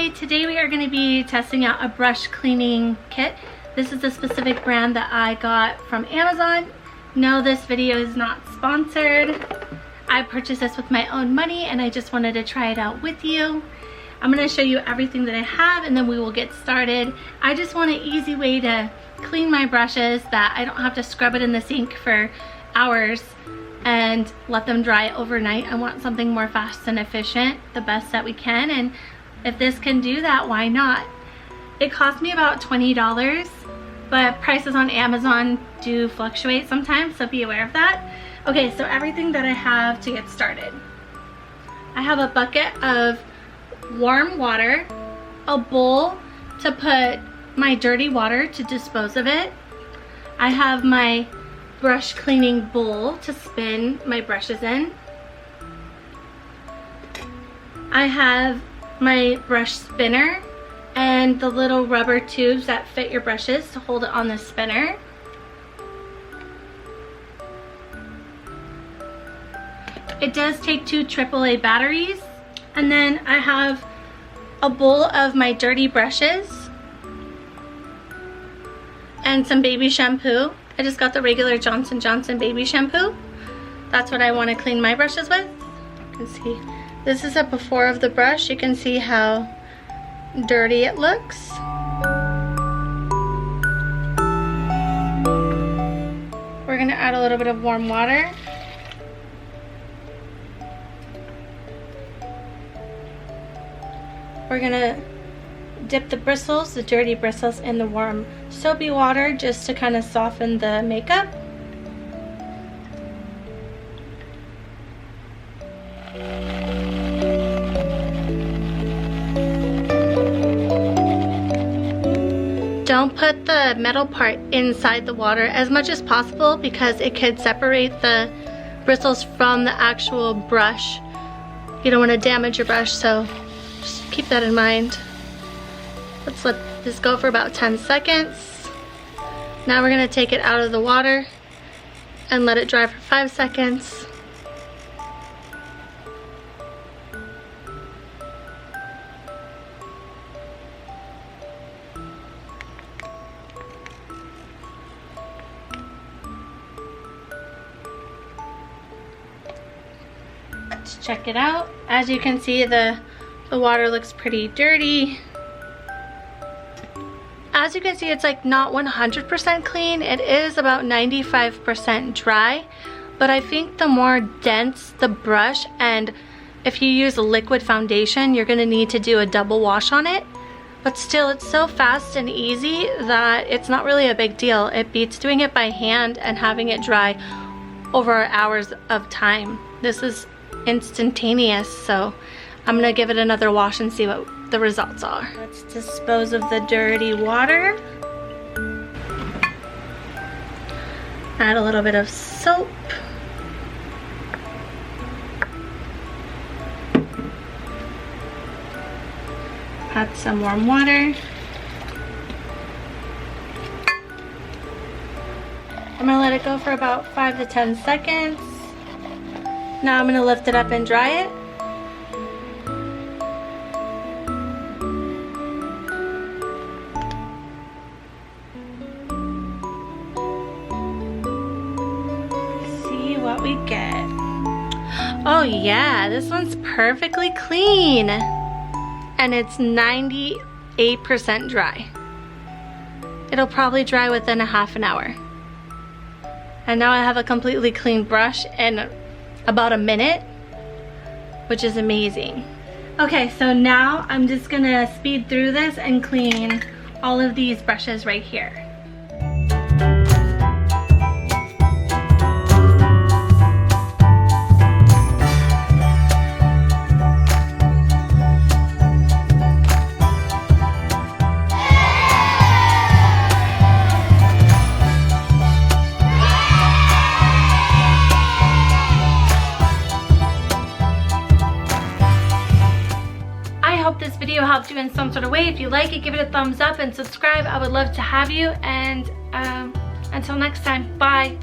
Hi, today we are going to be testing out a brush cleaning kit. This is a specific brand that I got from Amazon. No, this video is not sponsored. I purchased this with my own money and I just wanted to try it out with you. I'm going to show you everything that I have and then we will get started. I just want an easy way to clean my brushes that I don't have to scrub it in the sink for hours and let them dry overnight. I want something more fast and efficient, the best that we can, and if this can do that, why not? It cost me about $20, but prices on Amazon do fluctuate sometimes, so be aware of that. Okay, so everything that I have to get started. I have a bucket of warm water, a bowl to put my dirty water to dispose of it. I have my brush cleaning bowl to spin my brushes in. I have my brush spinner and the little rubber tubes that fit your brushes to hold it on the spinner. It does take 2 AAA batteries. And then I have a bowl of my dirty brushes and some baby shampoo. I just got the regular Johnson & Johnson baby shampoo. That's what I want to clean my brushes with. You can see this is a before of the brush. You can see how dirty it looks. We're going to add a little bit of warm water. We're going to dip the bristles, the dirty bristles, in the warm soapy water just to kind of soften the makeup. Don't put the metal part inside the water as much as possible because it could separate the bristles from the actual brush. You don't want to damage your brush, so just keep that in mind. Let's let this go for about 10 seconds. Now we're going to take it out of the water and let it dry for 5 seconds. Let's check it out. As you can see, the water looks pretty dirty. As you can see, it's like not 100% clean. It is about 95% dry, but I think the more dense the brush, and if you use a liquid foundation, you're gonna need to do a double wash on it. But still, it's so fast and easy that it's not really a big deal. It beats doing it by hand and having it dry over hours of time. This is instantaneous, so I'm gonna give it another wash and see what the results are. Let's dispose of the dirty water. Add a little bit of soap. Add some warm water. I'm gonna let it go for about 5 to 10 seconds. Now I'm gonna lift it up and dry it. What we get. Oh yeah, this one's perfectly clean and it's 98% dry. It'll probably dry within a half an hour. And now I have a completely clean brush in about a minute, which is amazing. Okay, so now I'm just gonna speed through this and clean all of these brushes right here. This video helped you in some sort of way. If you like it, give it a thumbs up and subscribe. I would love to have you, and until next time, bye.